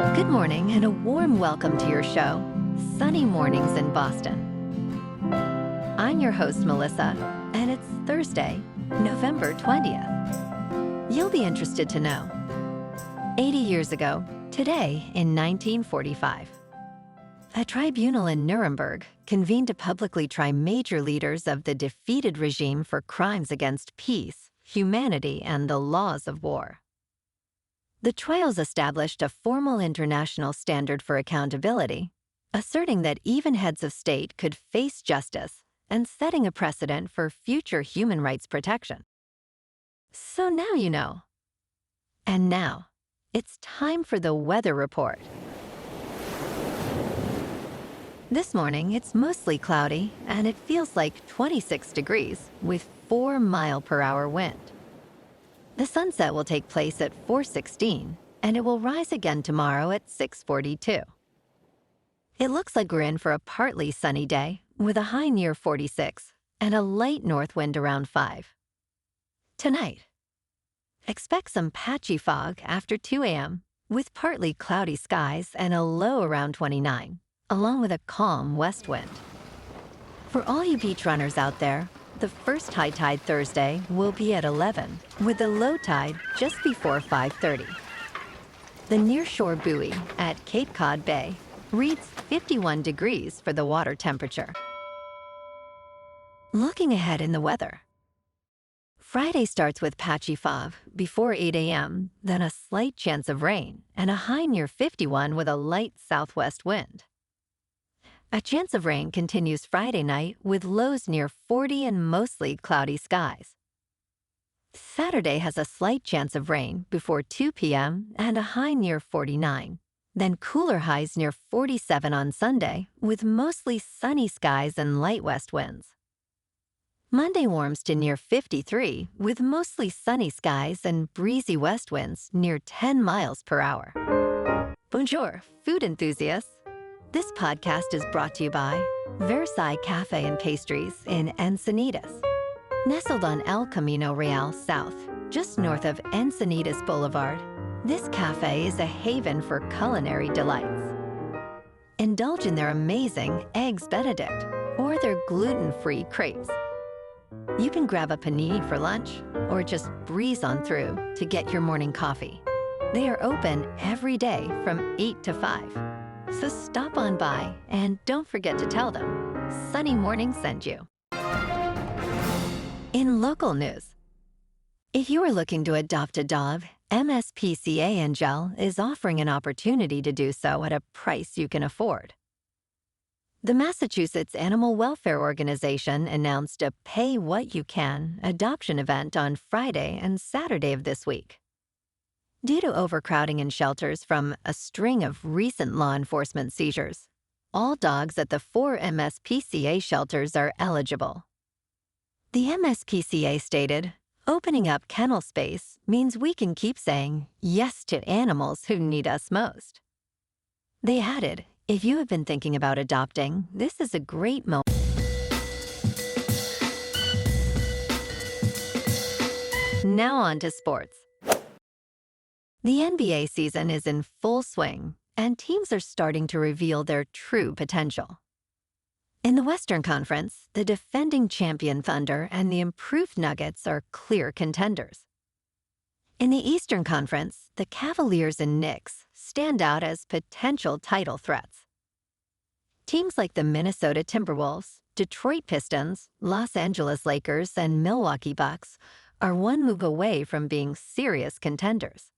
Good morning and a warm welcome to your show, Sunny Mornings in Boston. I'm your host, Melissa, and it's Thursday, November 20th. You'll be interested to know. 80 years ago, today in 1945, a tribunal in Nuremberg convened to publicly try major leaders of the defeated regime for crimes against peace, humanity, and the laws of war. The trials established a formal international standard for accountability, asserting that even heads of state could face justice and setting a precedent for future human rights protection. So now you know. And now, it's time for the weather report. This morning, it's mostly cloudy, and it feels like 26 degrees with 4-mile-per-hour wind. The sunset will take place at 4:16, and it will rise again tomorrow at 6:42. It looks like we're in for a partly sunny day, with a high near 46 and a light north wind around 5. Tonight, expect some patchy fog after 2 a.m., with partly cloudy skies and a low around 29, along with a calm west wind. For all you beach runners out there, the first high tide Thursday will be at 11, with the low tide just before 5:30. The nearshore buoy at Cape Cod Bay reads 51 degrees for the water temperature. Looking ahead in the weather. Friday starts with patchy fog before 8 a.m., then a slight chance of rain, and a high near 51 with a light southwest wind. A chance of rain continues Friday night with lows near 40 and mostly cloudy skies. Saturday has a slight chance of rain before 2 p.m. and a high near 49. Then cooler highs near 47 on Sunday with mostly sunny skies and light west winds. Monday warms to near 53 with mostly sunny skies and breezy west winds near 10 miles per hour. Bonjour, food enthusiasts. This podcast is brought to you by Versailles Cafe and Pastries in Encinitas. Nestled on El Camino Real South, just north of Encinitas Boulevard, this cafe is a haven for culinary delights. Indulge in their amazing Eggs Benedict or their gluten-free crepes. You can grab a panini for lunch or just breeze on through to get your morning coffee. They are open every day from 8 to 5. So stop on by and don't forget to tell them Sunny Morning sent you. In local news, if you are looking to adopt a dog, MSPCA-Angell is offering an opportunity to do so at a price you can afford. The Massachusetts Animal Welfare Organization announced a Pay What You Can adoption event on Friday and Saturday of this week. Due to overcrowding in shelters from a string of recent law enforcement seizures, all dogs at the 4 MSPCA shelters are eligible. The MSPCA stated, "Opening up kennel space means we can keep saying yes to animals who need us most." They added, "If you have been thinking about adopting, this is a great moment." Now on to sports. The NBA season is in full swing, and teams are starting to reveal their true potential. In the Western Conference, the defending champion Thunder and the improved Nuggets are clear contenders. In the Eastern Conference, the Cavaliers and Knicks stand out as potential title threats. Teams like the Minnesota Timberwolves, Detroit Pistons, Los Angeles Lakers, and Milwaukee Bucks are one move away from being serious contenders.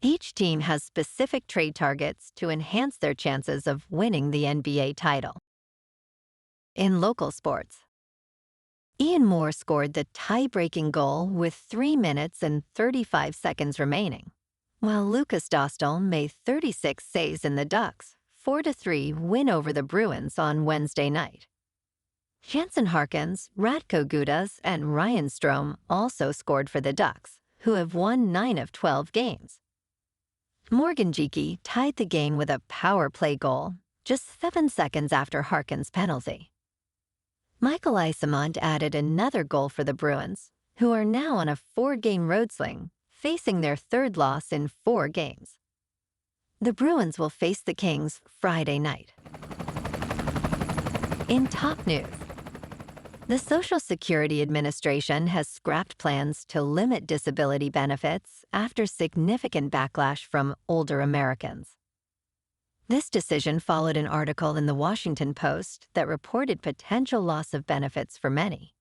Each team has specific trade targets to enhance their chances of winning the NBA title. In local sports, Ian Moore scored the tie-breaking goal with 3 minutes and 35 seconds remaining, while Lucas Dostal made 36 saves in the Ducks' 4-3 win over the Bruins on Wednesday night. Jansen Harkins, Radko Gudas, and Ryan Strome also scored for the Ducks, who have won 9 of 12 games. Morgan Geekie tied the game with a power play goal just 7 seconds after Harkins' penalty. Michael Isamont added another goal for the Bruins, who are now on a 4-game road swing, facing their third loss in 4 games. The Bruins will face the Kings Friday night. In top news, the Social Security Administration has scrapped plans to limit disability benefits after significant backlash from older Americans. This decision followed an article in the Washington Post that reported potential loss of benefits for many.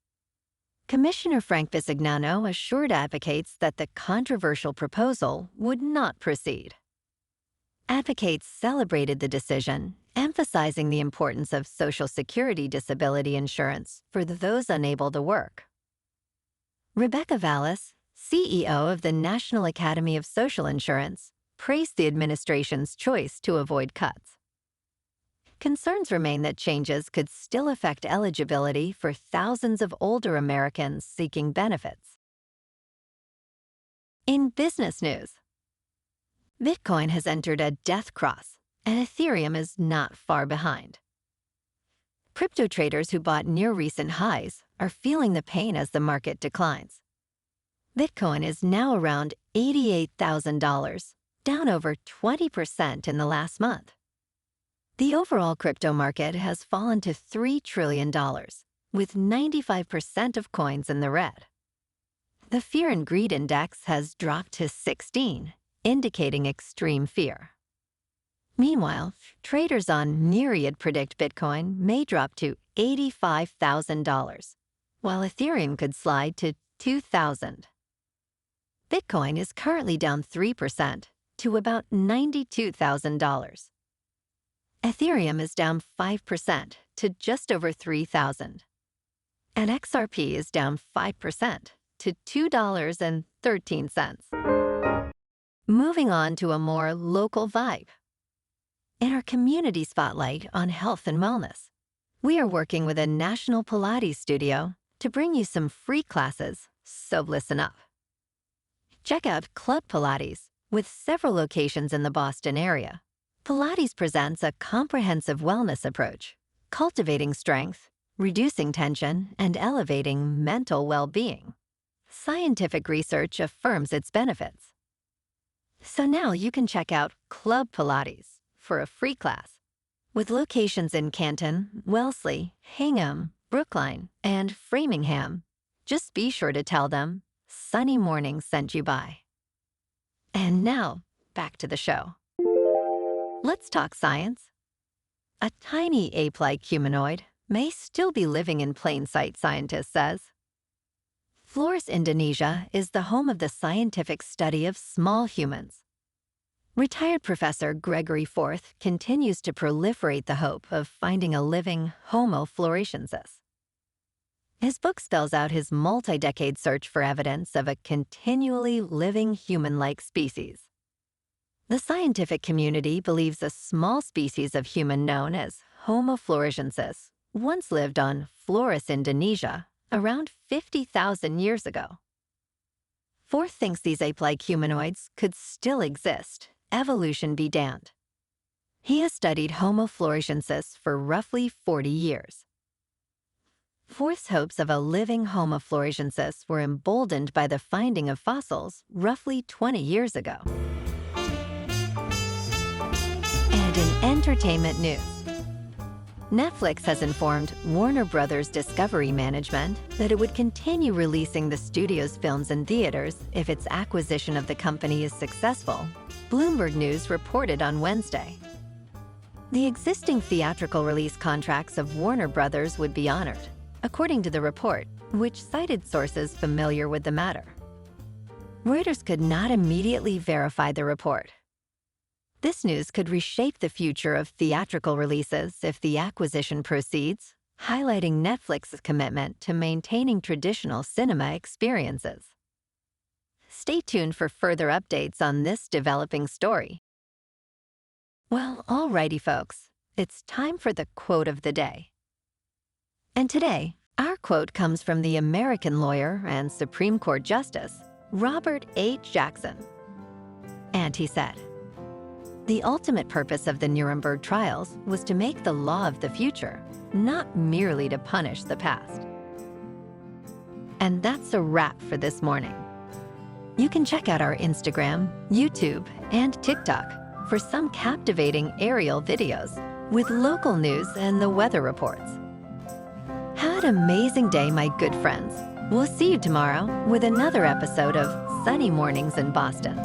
Commissioner Frank Bisignano assured advocates that the controversial proposal would not proceed. Advocates celebrated the decision, emphasizing the importance of Social Security disability insurance for those unable to work. Rebecca Vallis, CEO of the National Academy of Social Insurance, praised the administration's choice to avoid cuts. Concerns remain that changes could still affect eligibility for thousands of older Americans seeking benefits. In business news, Bitcoin has entered a death cross, and Ethereum is not far behind. Crypto traders who bought near recent highs are feeling the pain as the market declines. Bitcoin is now around $88,000, down over 20% in the last month. The overall crypto market has fallen to $3 trillion, with 95% of coins in the red. The Fear and Greed Index has dropped to 16, indicating extreme fear. Meanwhile, traders on Myriad predict Bitcoin may drop to $85,000, while Ethereum could slide to $2,000. Bitcoin is currently down 3% to about $92,000. Ethereum is down 5% to just over $3,000. And XRP is down 5% to $2.13. Moving on to a more local vibe. In our community spotlight on health and wellness, we are working with a national Pilates studio to bring you some free classes, so listen up. Check out Club Pilates, with several locations in the Boston area. Pilates presents a comprehensive wellness approach, cultivating strength, reducing tension, and elevating mental well-being. Scientific research affirms its benefits. So now you can check out Club Pilates for a free class. With locations in Canton, Wellesley, Hingham, Brookline, and Framingham, just be sure to tell them Sunny Morning sent you by. And now, back to the show. Let's talk science. A tiny ape-like humanoid may still be living in plain sight, scientists says. Flores, Indonesia is the home of the scientific study of small humans. Retired Professor Gregory Forth continues to proliferate the hope of finding a living Homo floresiensis. His book spells out his multi-decade search for evidence of a continually living human-like species. The scientific community believes a small species of human known as Homo floresiensis once lived on Flores, Indonesia, around 50,000 years ago. Forth thinks these ape-like humanoids could still exist, evolution be damned. He has studied Homo floresiensis for roughly 40 years. Forth's hopes of a living Homo floresiensis were emboldened by the finding of fossils roughly 20 years ago. And in entertainment news, Netflix has informed Warner Bros. Discovery Management that it would continue releasing the studio's films in theaters if its acquisition of the company is successful, Bloomberg News reported on Wednesday. The existing theatrical release contracts of Warner Bros. Would be honored, according to the report, which cited sources familiar with the matter. Reuters could not immediately verify the report. This news could reshape the future of theatrical releases if the acquisition proceeds, highlighting Netflix's commitment to maintaining traditional cinema experiences. Stay tuned for further updates on this developing story. Well, alrighty, folks, it's time for the quote of the day. And today, our quote comes from the American lawyer and Supreme Court Justice, Robert H. Jackson. And he said, "The ultimate purpose of the Nuremberg trials was to make the law of the future, not merely to punish the past." And that's a wrap for this morning. You can check out our Instagram, YouTube, and TikTok for some captivating aerial videos with local news and the weather reports. Have an amazing day, my good friends. We'll see you tomorrow with another episode of Sunny Mornings in Boston.